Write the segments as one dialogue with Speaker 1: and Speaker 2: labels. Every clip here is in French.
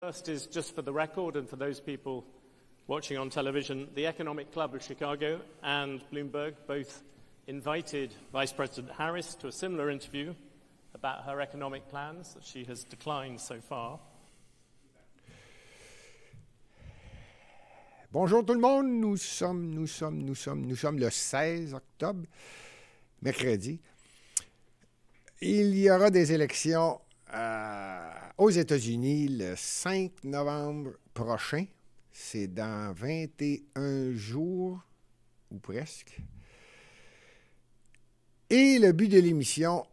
Speaker 1: First is just for the record and for those people watching on television, the Economic Club of Chicago and Bloomberg both invited Vice President Harris to a similar interview about her economic plans that she has declined so far.
Speaker 2: Bonjour tout le monde, nous sommes le 16 octobre, mercredi. Il y aura des élections aux États-Unis le 5 novembre prochain. C'est dans 21 jours, ou presque. Et le but de l'émission,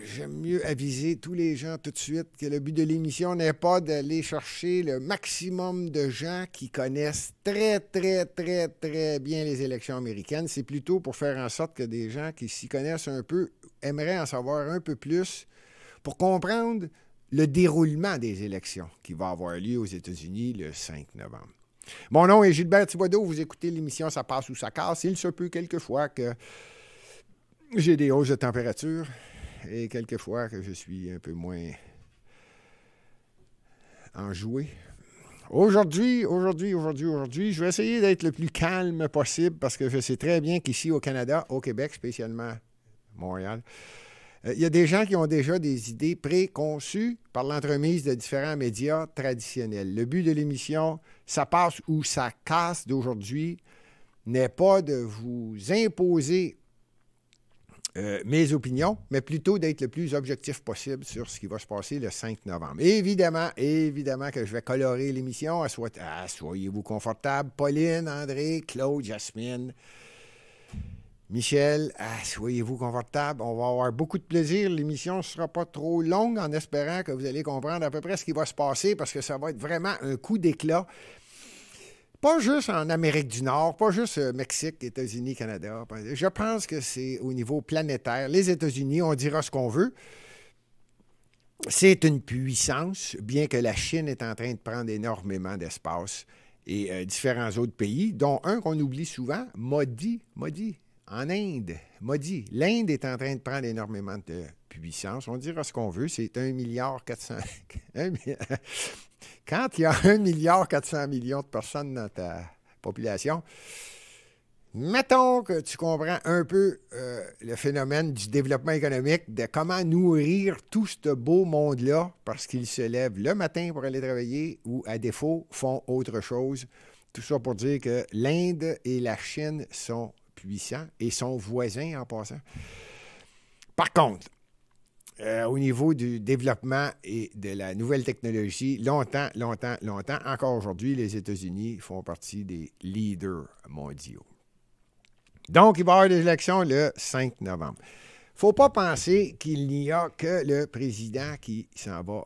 Speaker 2: j'aime mieux aviser tous les gens tout de suite que le but de l'émission n'est pas d'aller chercher le maximum de gens qui connaissent très bien les élections américaines. C'est plutôt pour faire en sorte que des gens qui s'y connaissent un peu aimeraient en savoir un peu plus pour comprendre le déroulement des élections qui va avoir lieu aux États-Unis le 5 novembre. Mon nom est Gilbert Thibodeau. Vous écoutez l'émission Ça passe ou ça casse. Il se peut quelquefois que j'ai des hausses de température et quelquefois que je suis un peu moins enjoué. Aujourd'hui, je vais essayer d'être le plus calme possible parce que je sais très bien qu'ici au Canada, au Québec, spécialement Montréal, il y a des gens qui ont déjà des idées préconçues par l'entremise de différents médias traditionnels. Le but de l'émission Ça passe ou ça casse d'aujourd'hui n'est pas de vous imposer mes opinions, mais plutôt d'être le plus objectif possible sur ce qui va se passer le 5 novembre. Évidemment que je vais colorer l'émission. Soyez-vous confortables. Pauline, André, Claude, Jasmine, Michel, soyez-vous confortables. On va avoir beaucoup de plaisir. L'émission ne sera pas trop longue en espérant que vous allez comprendre à peu près ce qui va se passer parce que ça va être vraiment un coup d'éclat. Pas juste en Amérique du Nord, pas juste Mexique, États-Unis, Canada. Je pense que c'est au niveau planétaire. Les États-Unis, on dira ce qu'on veut. C'est une puissance, bien que la Chine est en train de prendre énormément d'espace et différents autres pays, dont un qu'on oublie souvent, Modi, en Inde. L'Inde est en train de prendre énormément de puissance. On dira ce qu'on veut. C'est 1,4 milliard. Quand il y a 1,4 milliard de personnes dans ta population, mettons que tu comprends un peu le phénomène du développement économique, de comment nourrir tout ce beau monde-là, parce qu'ils se lèvent le matin pour aller travailler ou, à défaut, font autre chose. Tout ça pour dire que l'Inde et la Chine sont puissants et sont voisins en passant. Par contre, au niveau du développement et de la nouvelle technologie, longtemps, encore aujourd'hui, les États-Unis font partie des leaders mondiaux. Donc, il va y avoir des élections le 5 novembre. Il ne faut pas penser qu'il n'y a que le président qui s'en va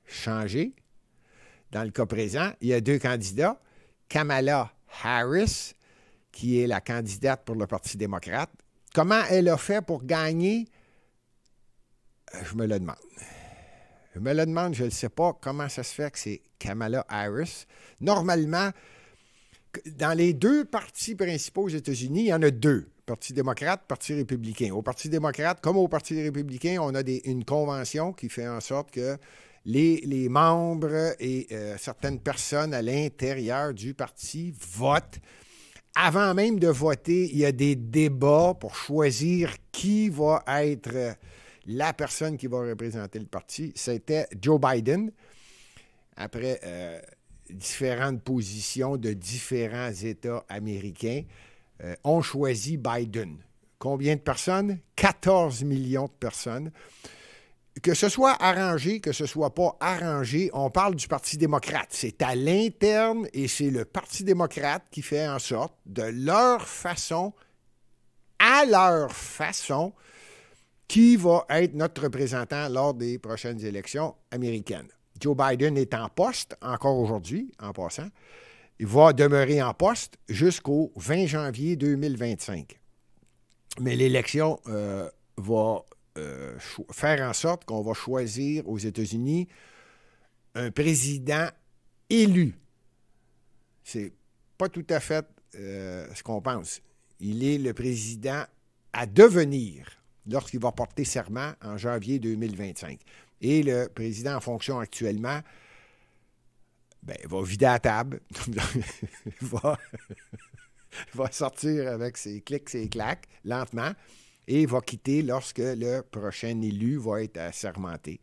Speaker 2: changer. Dans le cas présent, il y a deux candidats. Kamala Harris, qui est la candidate pour le Parti démocrate. Comment elle a fait pour gagner? Je me le demande. Je ne sais pas comment ça se fait que c'est Kamala Harris. Normalement, dans les deux partis principaux aux États-Unis, il y en a deux. Parti démocrate, Parti républicain. Au Parti démocrate, comme au Parti républicain, on a une convention qui fait en sorte que les membres et certaines personnes à l'intérieur du parti votent. Avant même de voter, il y a des débats pour choisir qui va être la personne qui va représenter le parti. C'était Joe Biden. Après différentes positions de différents États américains, ont choisi Biden. Combien de personnes? 14 millions de personnes. Que ce soit arrangé, que ce ne soit pas arrangé, on parle du Parti démocrate. C'est à l'interne et c'est le Parti démocrate qui fait en sorte, de leur façon, à leur façon, qui va être notre représentant lors des prochaines élections américaines. Joe Biden est en poste encore aujourd'hui, en passant. Il va demeurer en poste jusqu'au 20 janvier 2025. Mais l'élection va faire en sorte qu'on va choisir aux États-Unis un président élu. C'est pas tout à fait ce qu'on pense. Il est le président à devenir lorsqu'il va porter serment en janvier 2025. Et le président en fonction actuellement, ben, va vider la table, va sortir avec ses clics, ses claques, lentement, et va quitter lorsque le prochain élu va être assermenté.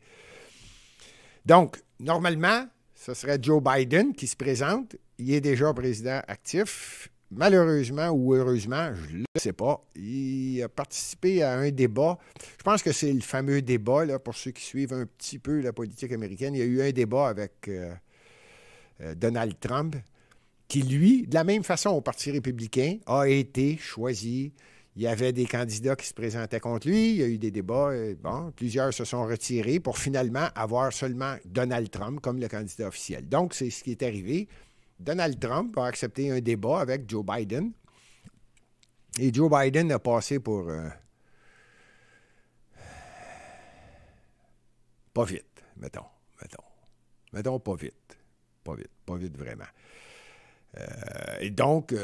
Speaker 2: Donc, normalement, ce serait Joe Biden qui se présente. Il est déjà président actif. Malheureusement ou heureusement, je ne sais pas, il a participé à un débat. Je pense que c'est le fameux débat, là, pour ceux qui suivent un petit peu la politique américaine. Il y a eu un débat avec Donald Trump, qui, lui, de la même façon au Parti républicain, a été choisi. Il y avait des candidats qui se présentaient contre lui. Il y a eu des débats. Bon, plusieurs se sont retirés pour finalement avoir seulement Donald Trump comme le candidat officiel. Donc, c'est ce qui est arrivé. Donald Trump a accepté un débat avec Joe Biden. Et Joe Biden a passé pour... pas vite, mettons. Mettons pas vite. Pas vite vraiment. Et donc,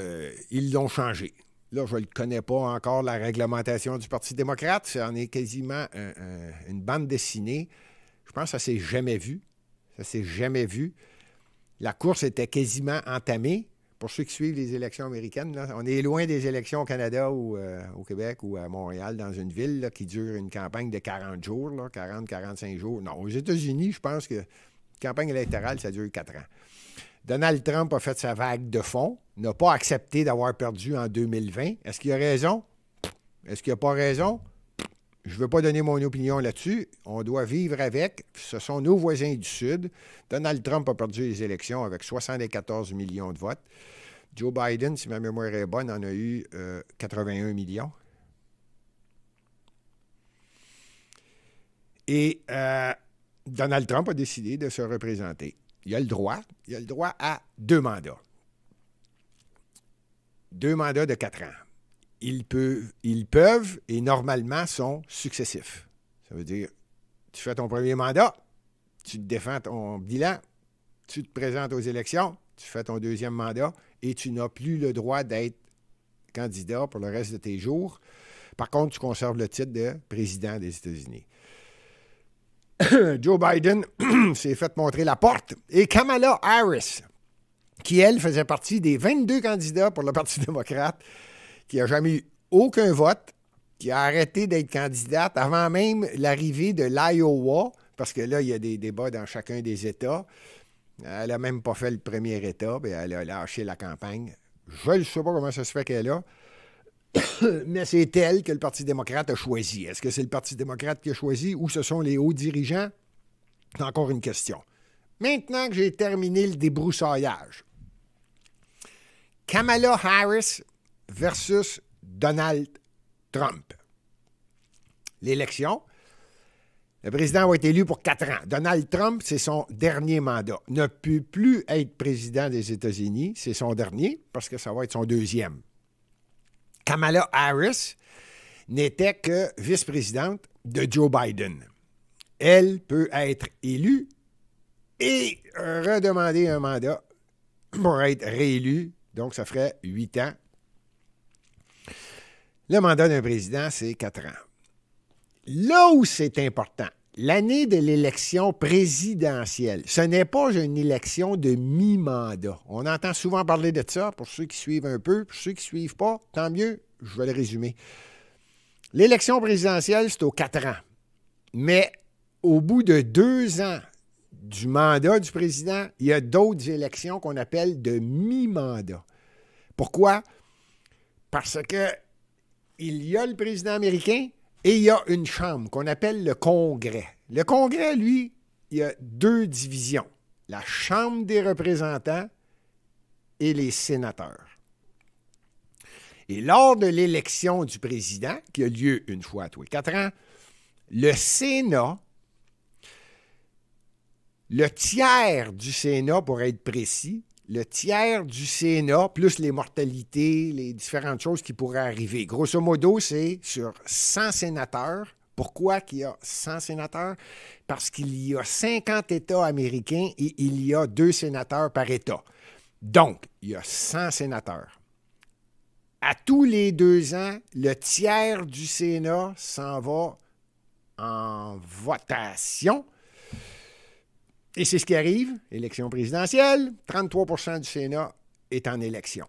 Speaker 2: ils l'ont changé. Là, je ne connais pas encore la réglementation du Parti démocrate. Ça en est quasiment une bande dessinée. Je pense que ça ne s'est jamais vu. Ça ne s'est jamais vu. La course était quasiment entamée. Pour ceux qui suivent les élections américaines, là, on est loin des élections au Canada ou au Québec ou à Montréal, dans une ville là, qui dure une campagne de 40 jours, 40-45 jours. Non, aux États-Unis, je pense que la campagne électorale, ça dure 4 ans. Donald Trump a fait sa vague de fond, n'a pas accepté d'avoir perdu en 2020. Est-ce qu'il a raison? Est-ce qu'il n'a pas raison? Je ne veux pas donner mon opinion là-dessus. On doit vivre avec. Ce sont nos voisins du Sud. Donald Trump a perdu les élections avec 74 millions de votes. Joe Biden, si ma mémoire est bonne, en a eu 81 millions. Et Donald Trump a décidé de se représenter. Il a le droit à 2 mandats. 2 mandats de 4 ans. Ils peuvent et normalement sont successifs. Ça veut dire, tu fais ton premier mandat, tu te défends ton bilan, tu te présentes aux élections, tu fais ton deuxième mandat et tu n'as plus le droit d'être candidat pour le reste de tes jours. Par contre, tu conserves le titre de président des États-Unis. Joe Biden s'est fait montrer la porte. Et Kamala Harris, qui, elle, faisait partie des 22 candidats pour le Parti démocrate, qui n'a jamais eu aucun vote, qui a arrêté d'être candidate avant même l'arrivée de l'Iowa, parce que là, il y a des débats dans chacun des États. Elle n'a même pas fait le premier État, puis elle a lâché la campagne. Je ne sais pas comment ça se fait qu'elle a, mais c'est elle que le Parti démocrate a choisi. Est-ce que c'est le Parti démocrate qui a choisi ou ce sont les hauts dirigeants? C'est encore une question. Maintenant que j'ai terminé le débroussaillage, Kamala Harris versus Donald Trump. L'élection, le président va être élu pour 4 ans. Donald Trump, c'est son dernier mandat. Ne peut plus être président des États-Unis. C'est son dernier parce que ça va être son deuxième. Kamala Harris n'était que vice-présidente de Joe Biden. Elle peut être élue et redemander un mandat pour être réélue. Donc, ça ferait 8 ans. Le mandat d'un président, c'est 4 ans. Là où c'est important, l'année de l'élection présidentielle, ce n'est pas une élection de mi-mandat. On entend souvent parler de ça, pour ceux qui suivent un peu. Pour ceux qui ne suivent pas, tant mieux, je vais le résumer. L'élection présidentielle, c'est aux 4 ans. Mais au bout de 2 ans du mandat du président, il y a d'autres élections qu'on appelle de mi-mandat. Pourquoi? Parce que il y a le président américain et il y a une chambre qu'on appelle le Congrès. Le Congrès, lui, il y a 2 divisions. La Chambre des représentants et les sénateurs. Et lors de l'élection du président, qui a lieu une fois tous les 4 ans, le Sénat, le tiers du Sénat, pour être précis, le tiers du Sénat, plus les mortalités, les différentes choses qui pourraient arriver. Grosso modo, c'est sur 100 sénateurs. Pourquoi qu'il y a 100 sénateurs? Parce qu'il y a 50 États américains et il y a 2 sénateurs par État. Donc, il y a 100 sénateurs. À tous les 2 ans, le tiers du Sénat s'en va en votation Et c'est ce qui arrive, élection présidentielle, 33 du Sénat est en élection.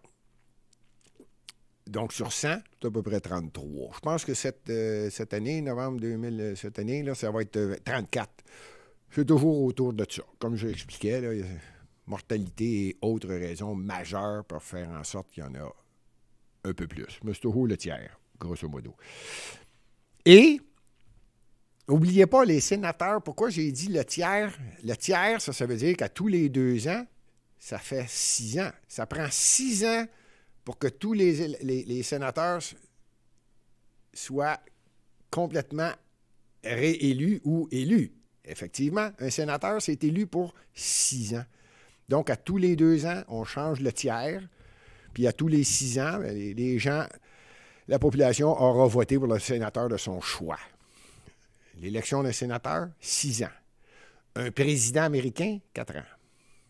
Speaker 2: Donc, sur 100, c'est à peu près 33. Je pense que cette année, novembre 2000, cette année, là, ça va être 34. C'est toujours autour de ça. Comme je l'expliquais, là, mortalité et autres raisons majeures pour faire en sorte qu'il y en a un peu plus. Mais c'est toujours le tiers, grosso modo. Et, n'oubliez pas les sénateurs. Pourquoi j'ai dit le tiers? Le tiers, ça veut dire qu'à tous les 2 ans, ça fait 6 ans. Ça prend 6 ans pour que tous les sénateurs soient complètement réélus ou élus. Effectivement, un sénateur, c'est élu pour 6 ans. Donc, à tous les 2 ans, on change le tiers. Puis, à tous les 6 ans, les gens, la population aura voté pour le sénateur de son choix. L'élection d'un sénateur, 6 ans. Un président américain, 4 ans.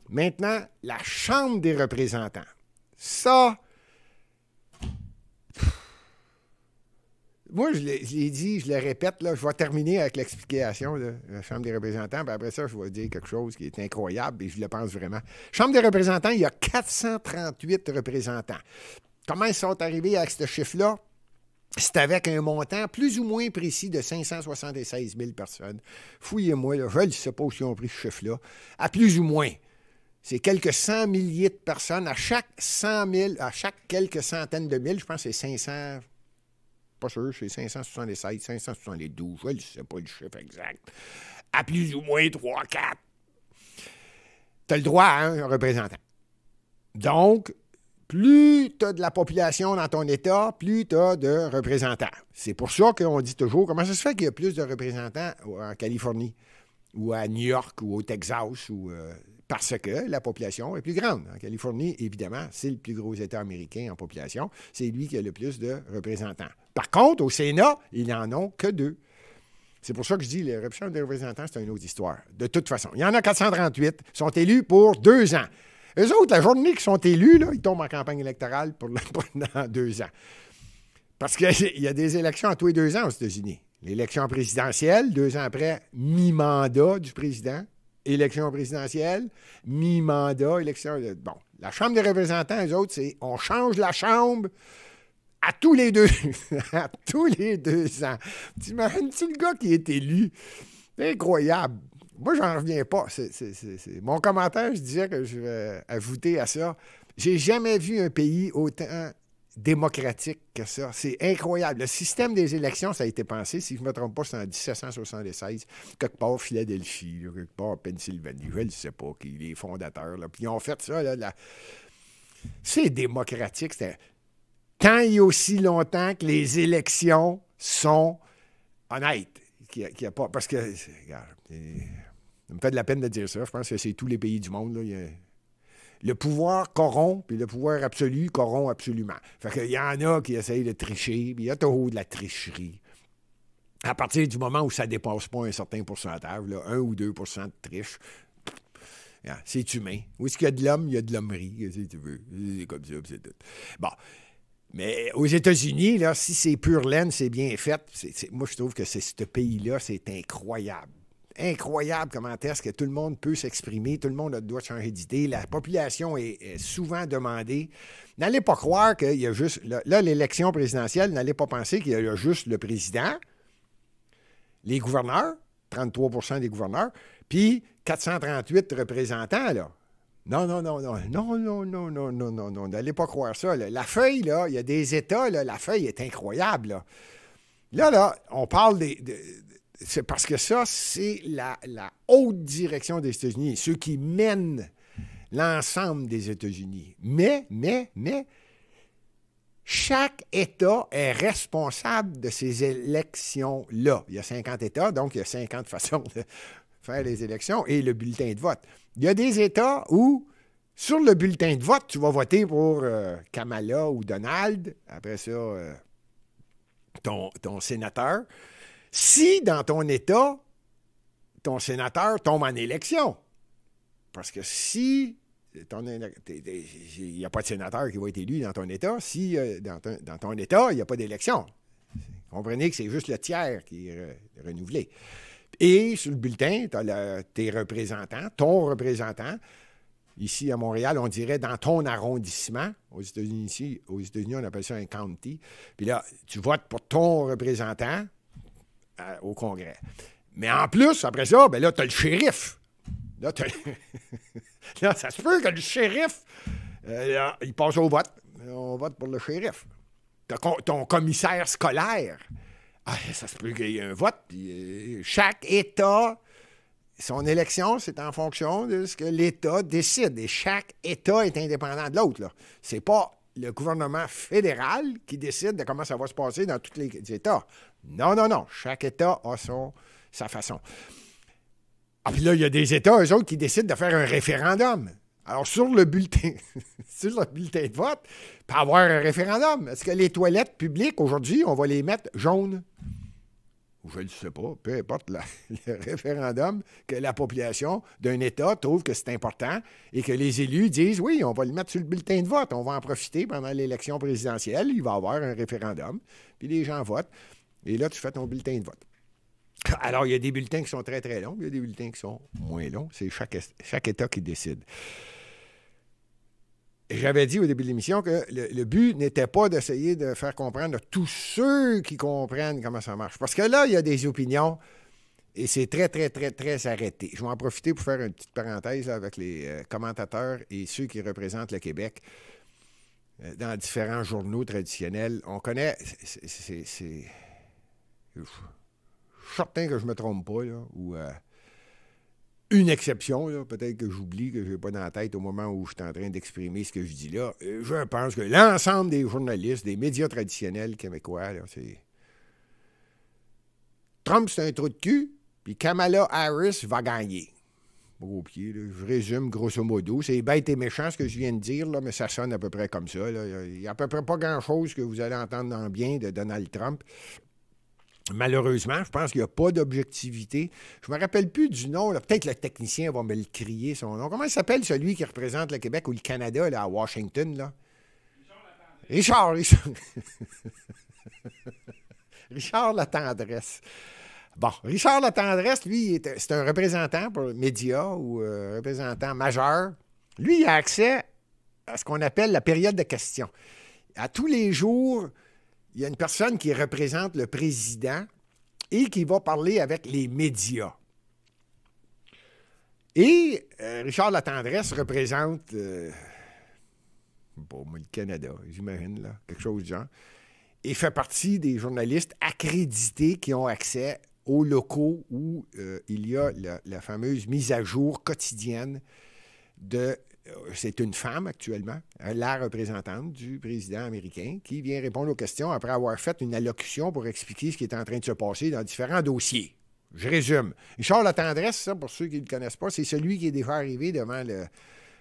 Speaker 2: Maintenant, la Chambre des représentants. Ça, moi, je l'ai dit, je le répète, là, je vais terminer avec l'explication de la Chambre des représentants, puis après ça, je vais dire quelque chose qui est incroyable, et je le pense vraiment. Chambre des représentants, il y a 438 représentants. Comment ils sont arrivés avec ce chiffre-là? C'est avec un montant plus ou moins précis de 576 000 personnes. Fouillez-moi, là, je ne sais pas où ils ont pris ce chiffre-là. À plus ou moins. C'est quelques 100 milliers de personnes. À chaque 100 000, à chaque quelques centaines de mille, je pense que c'est 500... Pas sûr, c'est 576, 572, je ne sais pas le chiffre exact. À plus ou moins 3, 4. Tu as le droit à un représentant. Donc, plus tu as de la population dans ton État, plus tu as de représentants. C'est pour ça qu'on dit toujours, comment ça se fait qu'il y a plus de représentants en Californie, ou à New York, ou au Texas, ou... parce que la population est plus grande. En Californie, évidemment, c'est le plus gros État américain en population. C'est lui qui a le plus de représentants. Par contre, au Sénat, ils n'en ont que 2. C'est pour ça que je dis, les Chambre des représentants, c'est une autre histoire. De toute façon, il y en a 438, sont élus pour 2 ans. Eux autres, la journée qu'ils sont élus, là, ils tombent en campagne électorale pendant 2 ans. Parce qu'il y a des élections à tous les 2 ans aux États-Unis. L'élection présidentielle, 2 ans après, mi-mandat du président. Élection présidentielle, mi-mandat, élection... Bon, la Chambre des représentants, eux autres, c'est on change la Chambre à tous les 2 à tous les 2 ans. T'imagines-tu le gars qui est élu? C'est incroyable. Moi, j'en reviens pas. Mon commentaire, je disais que je vais ajouter à ça. J'ai jamais vu un pays autant démocratique que ça. C'est incroyable. Le système des élections, ça a été pensé, si je ne me trompe pas, c'est en 1776, quelque part Philadelphie, là, quelque part Pennsylvanie, je ne sais pas, qui les fondateurs. Là. Puis ils ont fait ça. Là. C'est démocratique. Tant et aussi longtemps que les élections sont honnêtes. Qu'il y a pas, parce que, regarde, ça me fait de la peine de dire ça. Je pense que c'est tous les pays du monde. Là, le pouvoir corrompt, puis le pouvoir absolu corrompt absolument. Fait qu'il y en a qui essayent de tricher, puis il y a toujours de la tricherie. À partir du moment où ça ne dépasse pas un certain pourcentage, là, 1 ou 2 % de triche, c'est humain. Où est-ce qu'il y a de l'homme, il y a de l'hommerie, si tu veux. C'est comme ça, c'est tout. Bon. Mais aux États-Unis, là, si c'est pure laine, c'est bien fait. Moi, je trouve que ce pays-là, c'est incroyable. Incroyable comment est-ce que tout le monde peut s'exprimer, tout le monde a le droit de changer d'idée. La population est souvent demandée. N'allez pas croire qu'il y a juste... Là, l'élection présidentielle, n'allez pas penser qu'il y a juste le président, les gouverneurs, 33 % des gouverneurs, puis 438 représentants, là. Non. N'allez pas croire ça. Là. La feuille, là, il y a des États, là, la feuille est incroyable. Là, on parle c'est parce que ça, c'est la haute direction des États-Unis, ceux qui mènent l'ensemble des États-Unis. Mais, chaque État est responsable de ces élections-là. Il y a 50 États, donc il y a 50 façons de faire les élections et le bulletin de vote. Il y a des États où, sur le bulletin de vote, tu vas voter pour Kamala ou Donald, après ça, ton sénateur. Si, dans ton État, ton sénateur tombe en élection, parce que si il n'y a pas de sénateur qui va être élu dans ton État, si dans ton État, il n'y a pas d'élection. Comprenez que c'est juste le tiers qui est renouvelé. Et sur le bulletin, tu as tes représentants, ton représentant. Ici, à Montréal, on dirait dans ton arrondissement. Aux États-Unis, on appelle ça un county. Puis là, tu votes pour ton représentant au Congrès. Mais en plus, après ça, ben là, tu as le shérif. Là, là, ça se peut que le shérif, il passe au vote. On vote pour le shérif. Ton commissaire scolaire. Ça se peut qu'il y ait un vote. Puis, chaque État, son élection, c'est en fonction de ce que l'État décide. Et chaque État est indépendant de l'autre. Ce n'est pas le gouvernement fédéral qui décide de comment ça va se passer dans tous les États. Non, non, non. Chaque État a sa façon. Puis là, il y a des États, eux autres, qui décident de faire un référendum. Alors, sur le bulletin de vote, il peut y avoir un référendum. Est-ce que les toilettes publiques, aujourd'hui, on va les mettre jaunes? Ou je ne sais pas, peu importe le référendum, que la population d'un État trouve que c'est important et que les élus disent, oui, on va le mettre sur le bulletin de vote, on va en profiter pendant l'élection présidentielle, il va y avoir un référendum, puis les gens votent, et là, tu fais ton bulletin de vote. Alors, il y a des bulletins qui sont très, très longs, il y a des bulletins qui sont moins longs, c'est chaque État qui décide. J'avais dit au début de l'émission que le but n'était pas d'essayer de faire comprendre à tous ceux qui comprennent comment ça marche. Parce que là, il y a des opinions et c'est très, très, très, très arrêté. Je vais en profiter pour faire une petite parenthèse là, avec les commentateurs et ceux qui représentent le Québec dans différents journaux traditionnels. On connaît... Je suis certain que je ne me trompe pas, là, ou... une exception, là, peut-être que j'oublie, que je n'ai pas dans la tête au moment où je suis en train d'exprimer ce que je dis là. Je pense que l'ensemble des journalistes, des médias traditionnels québécois, là, c'est... Trump, c'est un trou de cul, puis Kamala Harris va gagner. Gros pied, là, je résume grosso modo. C'est bête et méchant ce que je viens de dire, là, mais ça sonne à peu près comme ça. Il n'y a à peu près pas grand-chose que vous allez entendre en bien de Donald Trump. Malheureusement, je pense qu'il n'y a pas d'objectivité. Je ne me rappelle plus du nom. Là. Peut-être le technicien va me le crier, son nom. Comment il s'appelle, celui qui représente le Québec ou le Canada là, à Washington? Là? Richard. Richard Latendresse. Bon, Richard Latendresse, lui, c'est un représentant pour les médias ou représentant majeur. Lui, il a accès à ce qu'on appelle la période de questions. À tous les jours... il y a une personne qui représente le président et qui va parler avec les médias. Et Richard Latendresse représente, le Canada, j'imagine, là, quelque chose du genre, et fait partie des journalistes accrédités qui ont accès aux locaux où il y a la fameuse mise à jour quotidienne de... c'est une femme actuellement, la représentante du président américain, qui vient répondre aux questions après avoir fait une allocution pour expliquer ce qui est en train de se passer dans différents dossiers. Je résume. Richard Latendresse, ça, pour ceux qui ne le connaissent pas, c'est celui qui est déjà arrivé devant le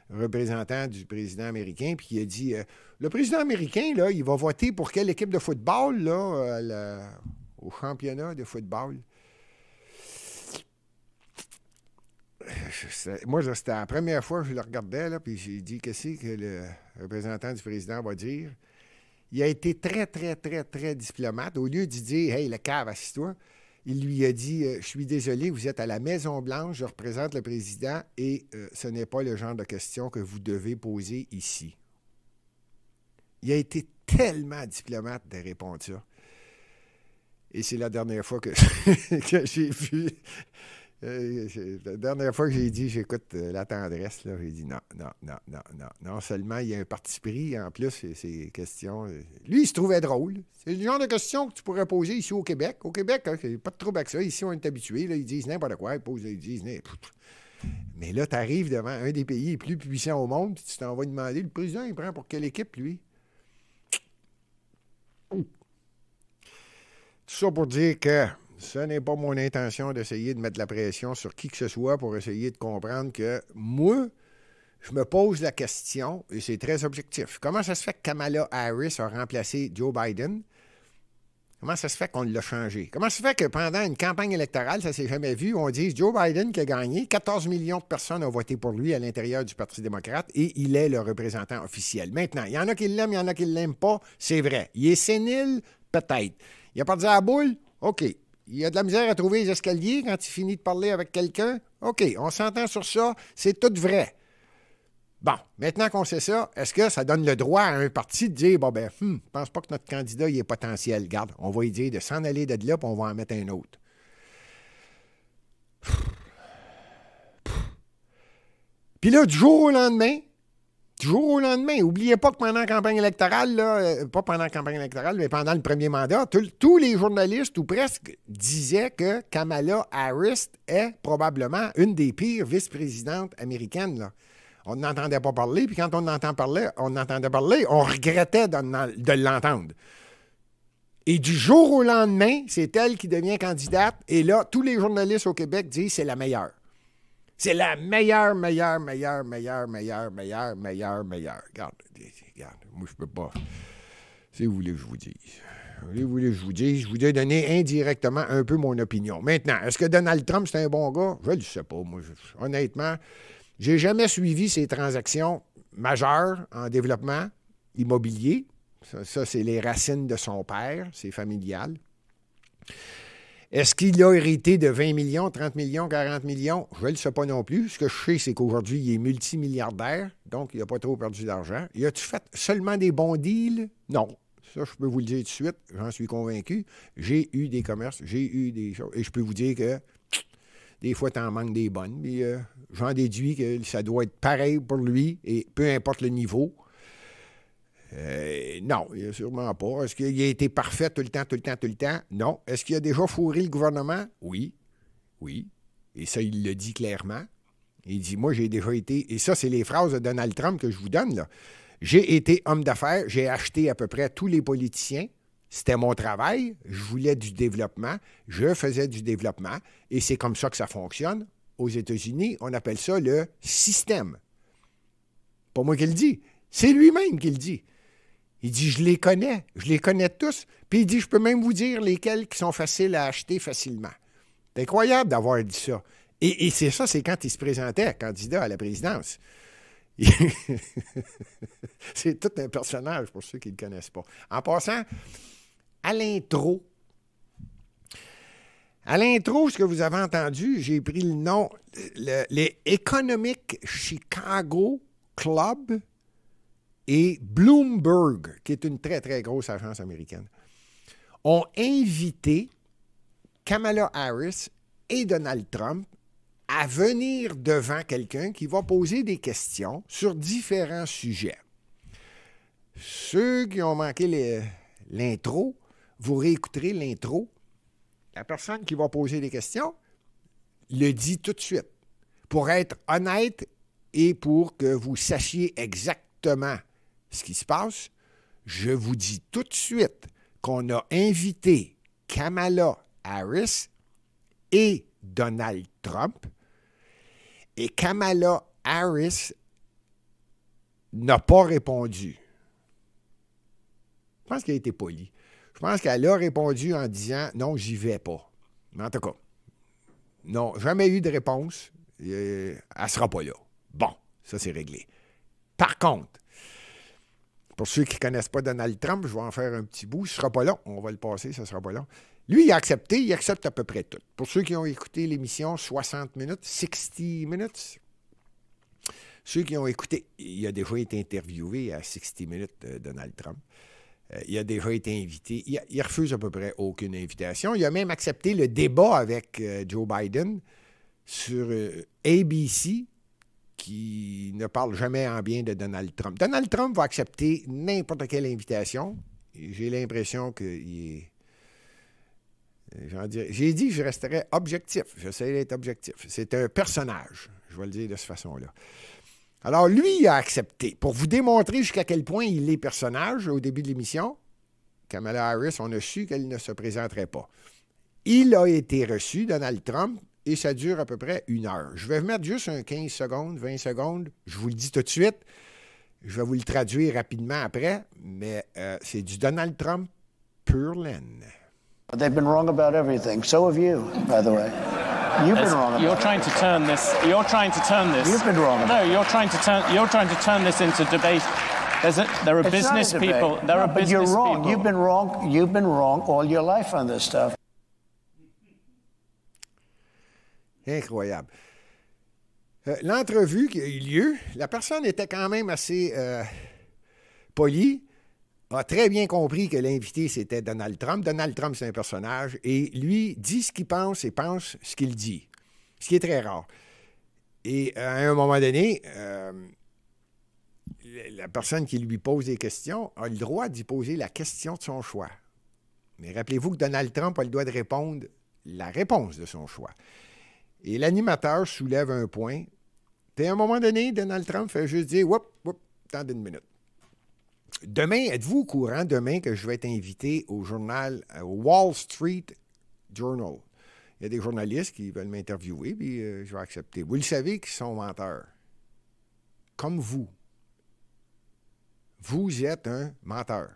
Speaker 2: représentant du président américain, puis il a dit le président américain, là, il va voter pour quelle équipe de football, là, au championnat de football? Moi, c'était la première fois que je le regardais, là, puis j'ai dit, qu'est-ce que le représentant du président va dire? Il a été très, très, très, très diplomate. Au lieu de dire, hey, le cave, assis-toi, il lui a dit, je suis désolé, vous êtes à la Maison-Blanche, je représente le président et ce n'est pas le genre de questions que vous devez poser ici. Il a été tellement diplomate de répondre ça. Et c'est la dernière fois que j'ai vu... la dernière fois que j'ai dit, j'écoute Latendresse, là, j'ai dit non. Seulement, il y a un parti pris. En plus, ces questions... lui, il se trouvait drôle. C'est le genre de questions que tu pourrais poser ici au Québec. Au Québec, il n'y a pas de trouble avec ça. Ici, on est habitués. Ils disent n'importe quoi. Ils disent... Mais là, tu arrives devant un des pays les plus puissants au monde, puis tu t'en vas demander, le président, il prend pour quelle équipe, lui? Tout ça pour dire que ce n'est pas mon intention d'essayer de mettre la pression sur qui que ce soit pour essayer de comprendre que moi, je me pose la question, et c'est très objectif. Comment ça se fait que Kamala Harris a remplacé Joe Biden? Comment ça se fait qu'on l'a changé? Comment ça se fait que pendant une campagne électorale, ça ne s'est jamais vu, on dise Joe Biden qui a gagné, 14 millions de personnes ont voté pour lui à l'intérieur du Parti démocrate et il est le représentant officiel. Maintenant, il y en a qui l'aiment, il y en a qui ne l'aiment pas, c'est vrai. Il est sénile? Peut-être. Il n'a pas dit à la boule? OK. il a de la misère à trouver les escaliers quand il finit de parler avec quelqu'un. OK, on s'entend sur ça, c'est tout vrai. Bon, maintenant qu'on sait ça, est-ce que ça donne le droit à un parti de dire, bon, ben, je pense pas que notre candidat il est potentiel. Regarde, on va lui dire de s'en aller de là, puis on va en mettre un autre. Puis là, du jour au lendemain, n'oubliez pas que pendant la campagne électorale, pas pendant la campagne électorale, mais pendant le premier mandat, tous les journalistes, ou presque, disaient que Kamala Harris est probablement une des pires vice-présidentes américaines. Là. On n'entendait pas parler, puis quand on entendait parler, on regrettait de l'entendre. Et du jour au lendemain, c'est elle qui devient candidate, et là, tous les journalistes au Québec disent que c'est la meilleure. C'est la meilleure. Regarde, moi, je peux pas. Si vous voulez que je vous dise. Je vous ai donné indirectement un peu mon opinion. Maintenant, est-ce que Donald Trump, c'est un bon gars? Je ne le sais pas. Moi, honnêtement, j'ai jamais suivi ses transactions majeures en développement immobilier. Ça, c'est les racines de son père. C'est familial. Est-ce qu'il a hérité de 20 millions, 30 millions, 40 millions? Je ne le sais pas non plus. Ce que je sais, c'est qu'aujourd'hui, il est multimilliardaire, donc il n'a pas trop perdu d'argent. Y a-tu fait seulement des bons deals? Non. Ça, je peux vous le dire tout de suite, j'en suis convaincu. J'ai eu des commerces, j'ai eu des choses, et je peux vous dire que des fois, tu en manques des bonnes, mais j'en déduis que ça doit être pareil pour lui, et peu importe le niveau. Non, il a sûrement pas. Est-ce qu'il a été parfait tout le temps? Non. Est-ce qu'il a déjà fourré le gouvernement? Oui. Et ça, il le dit clairement. Il dit, moi, j'ai déjà été... Et ça, c'est les phrases de Donald Trump que je vous donne, là. J'ai été homme d'affaires, j'ai acheté à peu près tous les politiciens. C'était mon travail. Je voulais du développement. Je faisais du développement. Et c'est comme ça que ça fonctionne. Aux États-Unis, on appelle ça le système. Pas moi qui le dis. C'est lui-même qui le dit. Il dit, je les connais tous. Puis il dit, je peux même vous dire lesquels qui sont faciles à acheter facilement. C'est incroyable d'avoir dit ça. Et c'est ça, c'est quand il se présentait candidat à la présidence. C'est tout un personnage pour ceux qui ne le connaissent pas. En passant, à l'intro, ce que vous avez entendu, j'ai pris le nom, les Economic Chicago Club et Bloomberg, qui est une très, très grosse agence américaine, ont invité Kamala Harris et Donald Trump à venir devant quelqu'un qui va poser des questions sur différents sujets. Ceux qui ont manqué l'intro, vous réécouterez l'intro. La personne qui va poser des questions le dit tout de suite. Pour être honnête et pour que vous sachiez exactement ce qui se passe, je vous dis tout de suite qu'on a invité Kamala Harris et Donald Trump, et Kamala Harris n'a pas répondu. Je pense qu'elle a été polie. Je pense qu'elle a répondu en disant « Non, j'y vais pas ». Mais en tout cas, non, jamais eu de réponse. Elle ne sera pas là. Bon, ça c'est réglé. Par contre, pour ceux qui ne connaissent pas Donald Trump, je vais en faire un petit bout. Ce ne sera pas long. On va le passer, ça ne sera pas long. Lui, il a accepté. Il accepte à peu près tout. Pour ceux qui ont écouté l'émission 60 minutes, 60 minutes, ceux qui ont écouté, il a déjà été interviewé à 60 minutes, Donald Trump. Il a déjà été invité. Il refuse à peu près aucune invitation. Il a même accepté le débat avec Joe Biden sur ABC, qui ne parle jamais en bien de Donald Trump. Donald Trump va accepter n'importe quelle invitation. J'ai l'impression qu'il est... J'ai dit que je resterais objectif. J'essaie d'être objectif. C'est un personnage. Je vais le dire de cette façon-là. Alors, lui, il a accepté. Pour vous démontrer jusqu'à quel point il est personnage, au début de l'émission, Kamala Harris, on a su qu'elle ne se présenterait pas. Il a été reçu, Donald Trump, et ça dure à peu près 1 heure. Je vais mettre juste un 15 secondes, 20 secondes. Je vous le dis tout de suite. Je vais vous le traduire rapidement après, mais c'est du Donald Trump pur laine.
Speaker 3: They've been wrong about everything. So have you, by the way. You've been wrong.
Speaker 1: You're trying to turn this. You're trying to turn this.
Speaker 3: You've been wrong.
Speaker 1: No, you're trying to turn. You're trying to turn this into debate. There are business people. There are business people.
Speaker 3: You're wrong. You've been wrong. You've been wrong all your life on this stuff.
Speaker 2: Incroyable. L'entrevue qui a eu lieu, la personne était quand même assez polie, a très bien compris que l'invité, c'était Donald Trump. Donald Trump, c'est un personnage, et lui dit ce qu'il pense et pense ce qu'il dit, ce qui est très rare. Et à un moment donné, la personne qui lui pose des questions a le droit d'y poser la question de son choix. Mais rappelez-vous que Donald Trump a le droit de répondre la réponse de son choix. Et l'animateur soulève un point. Puis à un moment donné, Donald Trump fait juste dire « Whoop, whoop, attendez une minute. » Demain, êtes-vous au courant demain que je vais être invité au journal Wall Street Journal? Il y a des journalistes qui veulent m'interviewer, puis je vais accepter. Vous le savez qu'ils sont menteurs. Comme vous. Vous êtes un menteur.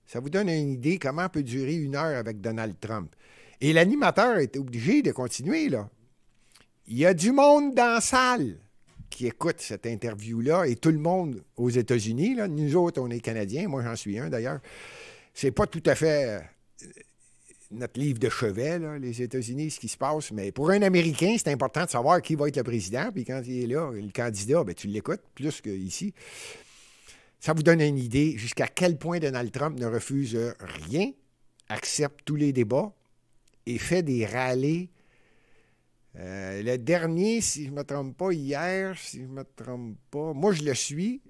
Speaker 2: Ça vous donne une idée comment peut durer 1 heure avec Donald Trump. Et l'animateur est obligé de continuer, là. Il y a du monde dans la salle qui écoute cette interview-là, et tout le monde aux États-Unis, là, nous autres, on est Canadiens, moi j'en suis un d'ailleurs, c'est pas tout à fait notre livre de chevet, là, les États-Unis, ce qui se passe, mais pour un Américain, c'est important de savoir qui va être le président, puis quand il est là, le candidat, bien, tu l'écoutes plus qu'ici. Ça vous donne une idée jusqu'à quel point Donald Trump ne refuse rien, accepte tous les débats et fait des rallyes. Le dernier, si je ne me trompe pas, hier, si je ne me trompe pas, moi je suis,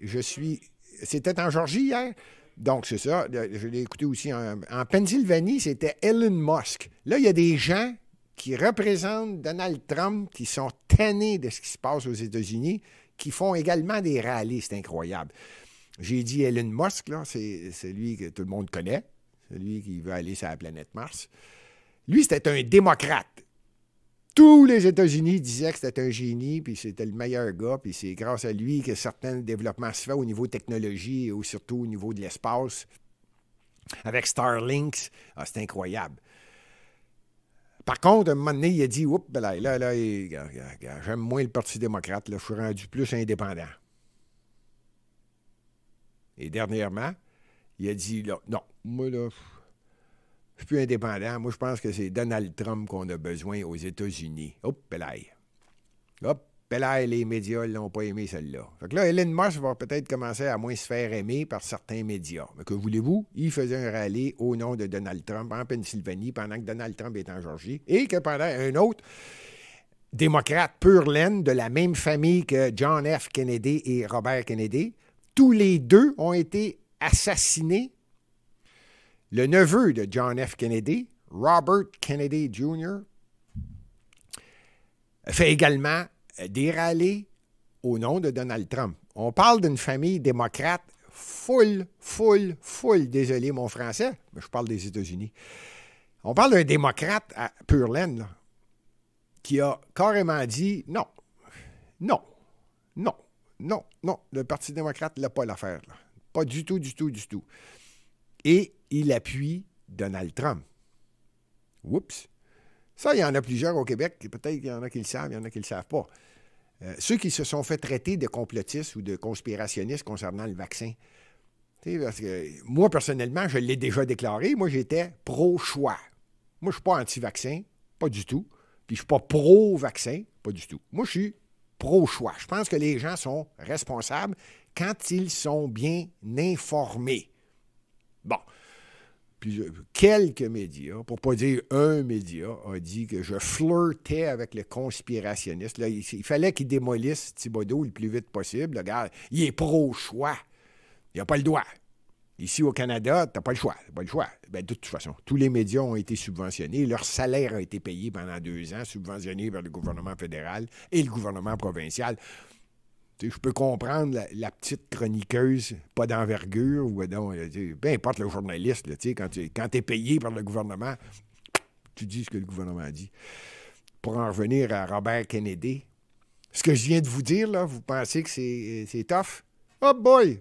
Speaker 2: c'était en Georgie hier, donc c'est ça, je l'ai écouté aussi en Pennsylvanie, c'était Elon Musk. Là, il y a des gens qui représentent Donald Trump, qui sont tannés de ce qui se passe aux États-Unis, qui font également des rallyes, c'est incroyable. J'ai dit Elon Musk, là, c'est celui que tout le monde connaît, celui qui veut aller sur la planète Mars. Lui, c'était un démocrate. Tous les États-Unis disaient que c'était un génie, puis c'était le meilleur gars, puis c'est grâce à lui que certains développements se font au niveau de technologie et surtout au niveau de l'espace. Avec Starlink, c'est incroyable. Par contre, à un moment donné, il a dit, oups, là, j'aime moins le Parti démocrate, là, je suis rendu plus indépendant. Et dernièrement, il a dit, là, non, moi, là, je suis plus indépendant. Moi, je pense que c'est Donald Trump qu'on a besoin aux États-Unis. Hop, pelaille. Hop, pelaille, les médias ne l'ont pas aimé, celle-là. Fait que là, Elon Musk va peut-être commencer à moins se faire aimer par certains médias. Mais que voulez-vous? Il faisait un rallye au nom de Donald Trump en Pennsylvanie pendant que Donald Trump est en Georgie. Et que pendant un autre démocrate pur laine de la même famille que John F. Kennedy et Robert Kennedy, tous les deux ont été assassinés. Le neveu de John F. Kennedy, Robert Kennedy Jr., fait également des rallyes au nom de Donald Trump. On parle d'une famille démocrate full, désolé mon français, mais je parle des États-Unis. On parle d'un démocrate à pure laine, là, qui a carrément dit non, le Parti démocrate n'a pas l'affaire, là. Pas du tout. Et il appuie Donald Trump. Oups. Ça, il y en a plusieurs au Québec. Peut-être qu'il y en a qui le savent, il y en a qui ne le savent pas. Ceux qui se sont fait traiter de complotistes ou de conspirationnistes concernant le vaccin. Parce que moi, personnellement, je l'ai déjà déclaré. Moi, j'étais pro-choix. Moi, je ne suis pas anti-vaccin, pas du tout. Puis, je ne suis pas pro-vaccin, pas du tout. Moi, je suis pro-choix. Je pense que les gens sont responsables quand ils sont bien informés. Bon. Puis quelques médias, pour ne pas dire un média, a dit que je flirtais avec le conspirationniste. Là, il fallait qu'il démolisse Thibodeau le plus vite possible. Là, regarde, il est pro-choix. Il n'a pas le droit. Ici, au Canada, tu n'as pas le choix. Ben, de toute façon, tous les médias ont été subventionnés. Leur salaire a été payé pendant 2 ans, subventionné par le gouvernement fédéral et le gouvernement provincial. Je peux comprendre la petite chroniqueuse, pas d'envergure, ou peu importe le journaliste, là, quand tu es payé par le gouvernement, tu dis ce que le gouvernement dit. Pour en revenir à Robert Kennedy, ce que je viens de vous dire, là, vous pensez que c'est tough? Oh boy!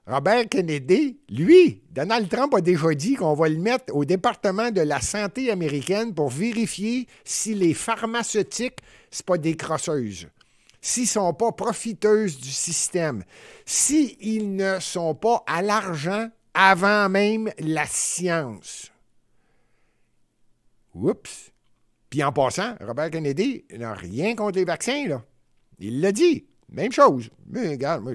Speaker 2: Robert Kennedy, lui, Donald Trump a déjà dit qu'on va le mettre au département de la santé américaine pour vérifier si les pharmaceutiques, c'est pas des crosseuses. S'ils ne sont pas profiteuses du système, s'ils ne sont pas à l'argent avant même la science. Oups! Puis en passant, Robert Kennedy n'a rien contre les vaccins, là. Il l'a dit. Même chose. Mais regarde, moi,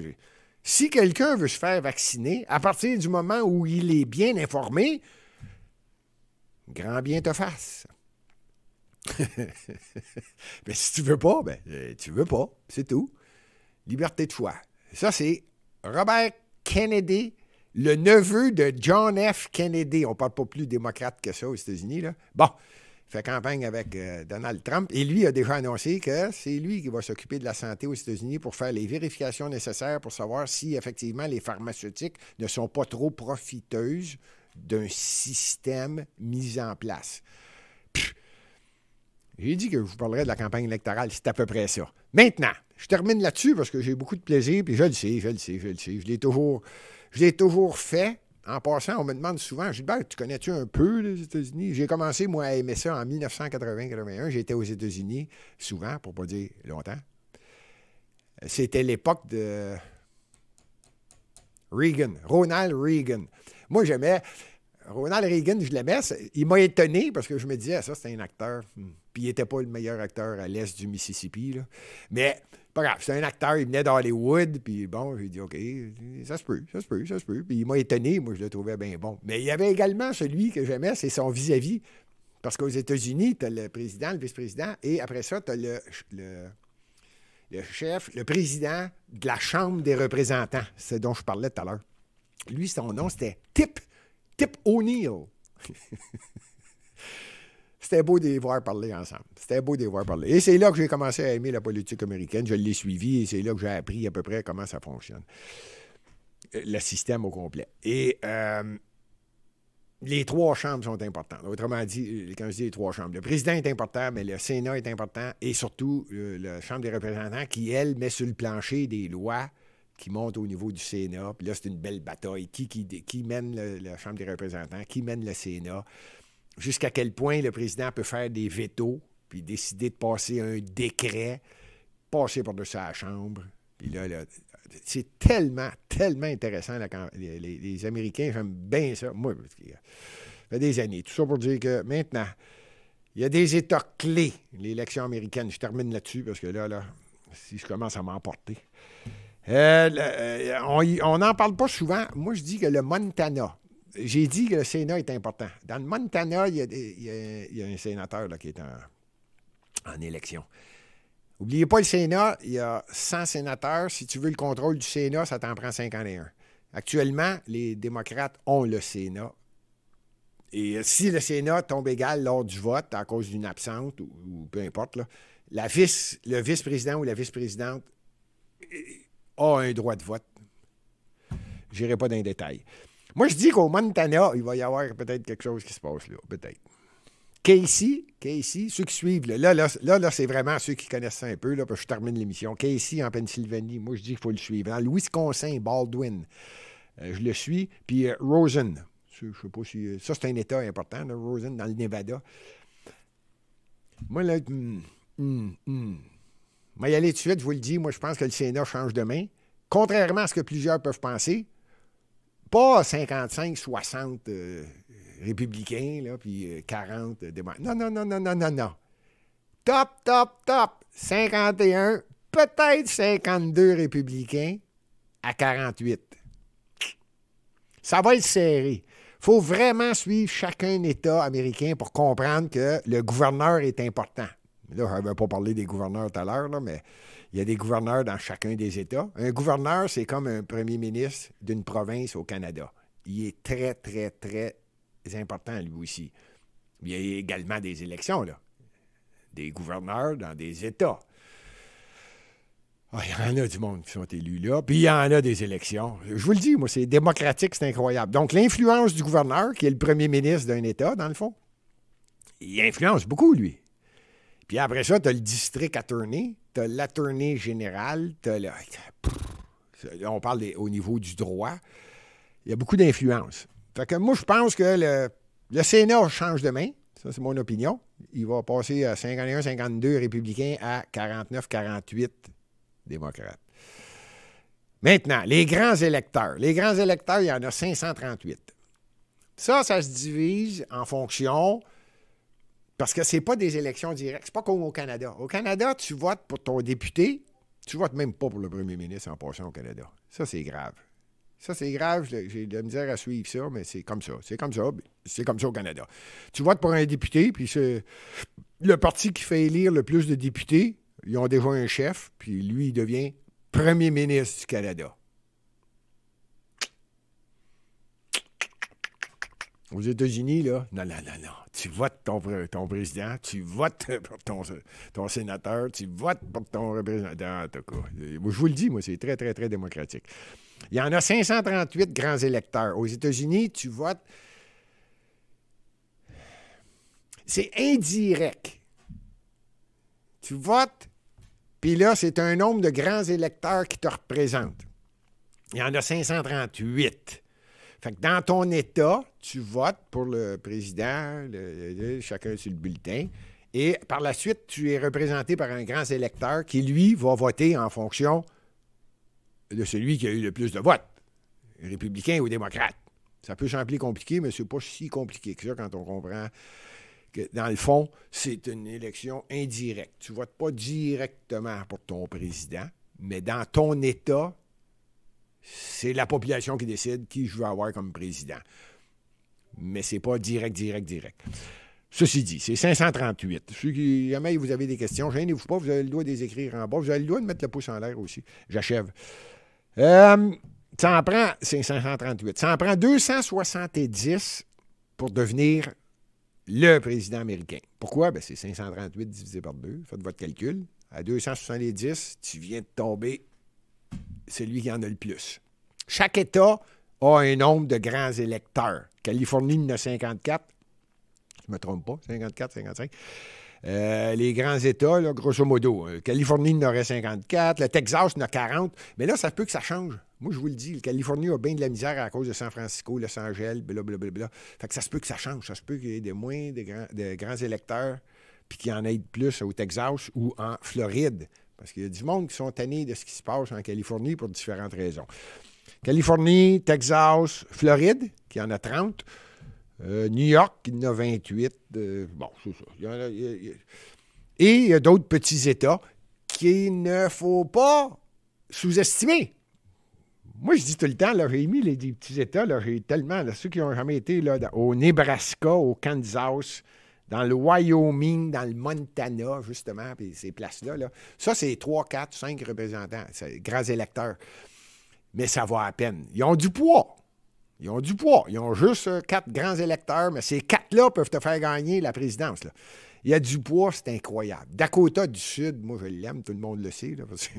Speaker 2: si quelqu'un veut se faire vacciner, à partir du moment où il est bien informé, grand bien te fasse. Mais si tu veux pas, ben, tu veux pas. C'est tout. Liberté de choix. Ça, c'est Robert Kennedy, le neveu de John F. Kennedy. On ne parle pas plus démocrate que ça aux États-Unis, là. Bon, il fait campagne avec Donald Trump et lui a déjà annoncé que c'est lui qui va s'occuper de la santé aux États-Unis pour faire les vérifications nécessaires pour savoir si, effectivement, les pharmaceutiques ne sont pas trop profiteuses d'un système mis en place. J'ai dit que je vous parlerais de la campagne électorale, c'est à peu près ça. Maintenant, je termine là-dessus parce que j'ai beaucoup de plaisir, puis je le sais. Je l'ai toujours fait. En passant, on me demande souvent, Gilbert, tu connais-tu un peu les États-Unis? J'ai commencé, moi, à aimer ça en 1980-81. J'étais aux États-Unis, souvent, pour ne pas dire longtemps. C'était l'époque de Reagan, Ronald Reagan. Moi, j'aimais... Ronald Reagan, je l'aimais. Il m'a étonné parce que je me disais, ça, c'est un acteur. Puis il n'était pas le meilleur acteur à l'est du Mississippi, là. Mais, pas grave, c'est un acteur, il venait d'Hollywood. Puis bon, j'ai dit, OK, ça se peut. Puis il m'a étonné, moi, je le trouvais bien bon. Mais il y avait également celui que j'aimais, c'est son vis-à-vis. Parce qu'aux États-Unis, tu as le président, le vice-président, et après ça, tu as le chef, le président de la Chambre des représentants. C'est dont je parlais tout à l'heure. Lui, son nom, c'était Tip O'Neill. C'était beau de les voir parler ensemble. Et c'est là que j'ai commencé à aimer la politique américaine. Je l'ai suivi et c'est là que j'ai appris à peu près comment ça fonctionne. Le système au complet. Et les trois chambres sont importantes. Autrement dit, quand je dis les trois chambres, le président est important, mais le Sénat est important et surtout la Chambre des représentants qui, elle, met sur le plancher des lois qui monte au niveau du Sénat. Puis là, c'est une belle bataille. Qui mène la Chambre des représentants? Qui mène le Sénat? Jusqu'à quel point le président peut faire des vétos, puis décider de passer un décret, passer par-dessus la Chambre. Puis là, c'est tellement intéressant. Là, quand les Américains, j'aime bien ça. Moi, parce que, ça fait des années. Tout ça pour dire que maintenant, il y a des États clés, l'élection américaine. Je termine là-dessus, parce que là, si je commence à m'emporter... on n'en parle pas souvent. Moi, je dis que le Montana, j'ai dit que le Sénat est important. Dans le Montana, il y a un sénateur là, qui est en élection. N'oubliez pas le Sénat, il y a 100 sénateurs. Si tu veux le contrôle du Sénat, ça t'en prend 51. Actuellement, les démocrates ont le Sénat. Et si le Sénat tombe égal lors du vote à cause d'une absente ou peu importe, là, le vice-président ou la vice-présidente a un droit de vote. Je n'irai pas dans les détails. Moi, je dis qu'au Montana, il va y avoir peut-être quelque chose qui se passe là. Peut-être. Casey, ceux qui suivent, là, c'est vraiment ceux qui connaissent ça un peu, là, parce que je termine l'émission. Casey en Pennsylvanie, moi, je dis qu'il faut le suivre. Dans le Wisconsin, Baldwin, je le suis. Puis Rosen, je ne sais pas si... Ça, c'est un État important, là, Rosen, dans le Nevada. Moi, là... Moi, y aller tout de suite, je vous le dis, moi, je pense que le Sénat change de main. Contrairement à ce que plusieurs peuvent penser, pas 55, 60 républicains, là, puis 40 démocrates. Non. Top. 51, peut-être 52 républicains à 48. Ça va être serré. Il faut vraiment suivre chacun État américain pour comprendre que le gouverneur est important. Là, je n'avais pas parlé des gouverneurs tout à l'heure, là, mais il y a des gouverneurs dans chacun des États. Un gouverneur, c'est comme un premier ministre d'une province au Canada. Il est très, très, très important, lui aussi. Il y a également des élections, là. Des gouverneurs dans des États. Il y en a du monde qui sont élus là, puis il y en a des élections. Je vous le dis, moi, c'est démocratique, c'est incroyable. Donc, l'influence du gouverneur, qui est le premier ministre d'un État, dans le fond, il influence beaucoup, lui. Puis après ça, tu as le district attorney, tu as l'attorney général, on parle au niveau du droit. Il y a beaucoup d'influence. Fait que moi, je pense que le Sénat change de main. Ça, c'est mon opinion. Il va passer à 51-52 républicains à 49-48 démocrates. Maintenant, les grands électeurs. Les grands électeurs, il y en a 538. Ça se divise en fonction Parce que ce n'est pas des élections directes. C'est pas comme au Canada. Au Canada, tu votes pour ton député, tu votes même pas pour le premier ministre en passant au Canada. Ça, c'est grave. Ça, c'est grave. J'ai de la misère à suivre ça, mais c'est comme ça. C'est comme ça. C'est comme ça au Canada. Tu votes pour un député, puis c'est le parti qui fait élire le plus de députés, ils ont déjà un chef, puis lui, il devient premier ministre du Canada. Aux États-Unis, là, non. Tu votes ton président, tu votes pour ton sénateur, tu votes pour ton représentant, en tout cas. Je vous le dis, moi, c'est très, très, très démocratique. Il y en a 538 grands électeurs. Aux États-Unis, tu votes... C'est indirect. Tu votes, puis là, c'est un nombre de grands électeurs qui te représentent. Il y en a 538. Fait que dans ton État, tu votes pour le président, chacun sur le bulletin, et par la suite, tu es représenté par un grand électeur qui, lui, va voter en fonction de celui qui a eu le plus de votes, républicain ou démocrate. Ça peut sembler compliqué, mais c'est pas si compliqué que ça quand on comprend que, dans le fond, c'est une élection indirecte. Tu ne votes pas directement pour ton président, mais dans ton État, c'est la population qui décide qui je veux avoir comme président. Mais c'est pas direct. Ceci dit, c'est 538. Ceux qui, jamais vous avez des questions, gênez-vous pas, vous avez le droit de les écrire en bas. Vous avez le droit de mettre le pouce en l'air aussi. J'achève. Ça en prend, c'est 538. Ça en prend 270 pour devenir le président américain. Pourquoi? Ben, c'est 538 divisé par 2. Faites votre calcul. À 270, tu viens de tomber celui qui en a le plus. Chaque État a un nombre de grands électeurs. Californie en a 54. Je ne me trompe pas, 54, 55. Les grands États, là, grosso modo. Californie en aurait 54. Le Texas en a 40. Mais là, ça peut que ça change. Moi, je vous le dis, la Californie a bien de la misère à cause de San Francisco, Los Angeles, blablabla. Fait que ça se peut que ça change. Ça se peut qu'il y ait de grands électeurs puis qu'il y en ait plus au Texas ou en Floride. Parce qu'il y a du monde qui sont tannés de ce qui se passe en Californie pour différentes raisons. Californie, Texas, Floride, qui en a 30. New York, qui en a 28. Bon, c'est ça. Et il y a d'autres petits États qu'il ne faut pas sous-estimer. Moi, je dis tout le temps, là, j'ai mis des petits États, là, j'ai tellement, là, ceux qui n'ont jamais été là, au Nebraska, au Kansas, dans le Wyoming, dans le Montana, justement, puis ces places-là, là, ça, c'est 3, 4, 5 représentants, c'est grands électeurs. Mais ça va à peine. Ils ont du poids. Ils ont juste 4 grands électeurs, mais ces 4-là peuvent te faire gagner la présidence, là. Il y a du poids, c'est incroyable. Dakota du Sud, moi, je l'aime, tout le monde le sait, là, parce que...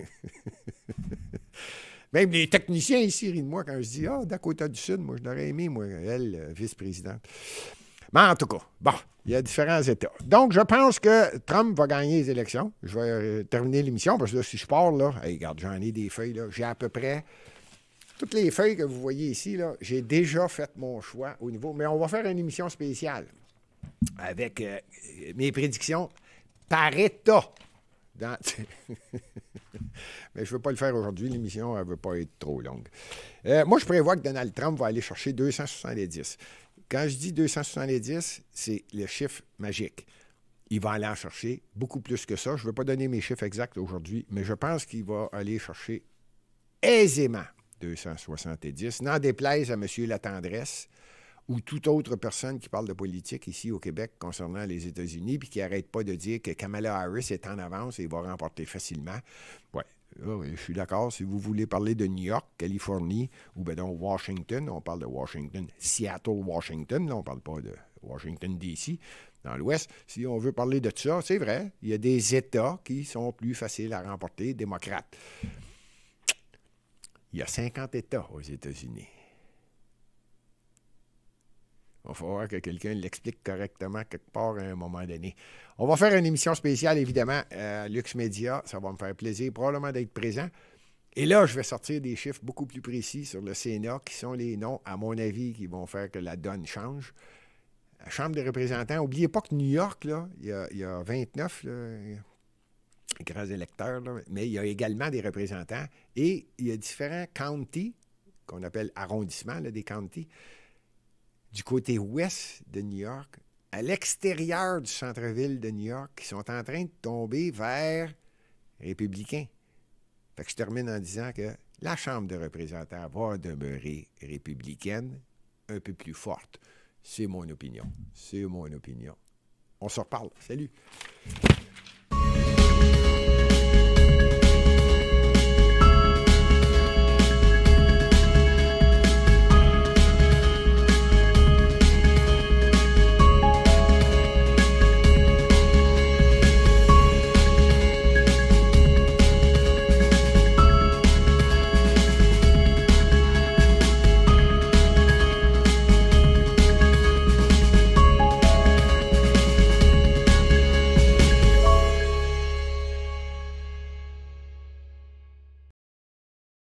Speaker 2: Même les techniciens ici rient de moi quand je dis « Ah, Dakota du Sud, moi, je l'aurais aimé, moi, elle, vice-présidente. » Mais en tout cas, bon, il y a différents États. Donc, je pense que Trump va gagner les élections. Je vais terminer l'émission, parce que là, si je pars, là, hey, regarde, j'en ai des feuilles, là. J'ai à peu près toutes les feuilles que vous voyez ici, là. J'ai déjà fait mon choix au niveau... Mais on va faire une émission spéciale avec mes prédictions par État. Mais je ne veux pas le faire aujourd'hui. L'émission, elle ne veut pas être trop longue. Moi, je prévois que Donald Trump va aller chercher 270. Quand je dis 270, c'est le chiffre magique. Il va aller en chercher beaucoup plus que ça. Je ne veux pas donner mes chiffres exacts aujourd'hui, mais je pense qu'il va aller chercher aisément 270. N'en déplaise à M. Latendresse ou toute autre personne qui parle de politique ici au Québec concernant les États-Unis puis qui n'arrête pas de dire que Kamala Harris est en avance et va remporter facilement. Oui, je suis d'accord. Si vous voulez parler de New York, Californie ou bien donc Washington, on parle de Washington, Seattle, Washington, là, on ne parle pas de Washington, D.C., dans l'Ouest. Si on veut parler de ça, c'est vrai, il y a des États qui sont plus faciles à remporter, démocrates. Il y a 50 États aux États-Unis. Il va falloir que quelqu'un l'explique correctement quelque part à un moment donné. On va faire une émission spéciale, évidemment, à Lux Media. Ça va me faire plaisir probablement d'être présent. Et là, je vais sortir des chiffres beaucoup plus précis sur le Sénat, qui sont les noms, à mon avis, qui vont faire que la donne change. La Chambre des représentants, n'oubliez pas que New York, là, il y a 29 là, grands électeurs, là, mais il y a également des représentants. Et il y a différents counties, qu'on appelle arrondissements, là, des counties, du côté ouest de New York, à l'extérieur du centre-ville de New York qui sont en train de tomber vers républicains. Fait que je termine en disant que la Chambre de représentants va demeurer républicaine, un peu plus forte. C'est mon opinion. C'est mon opinion. On se reparle. Salut!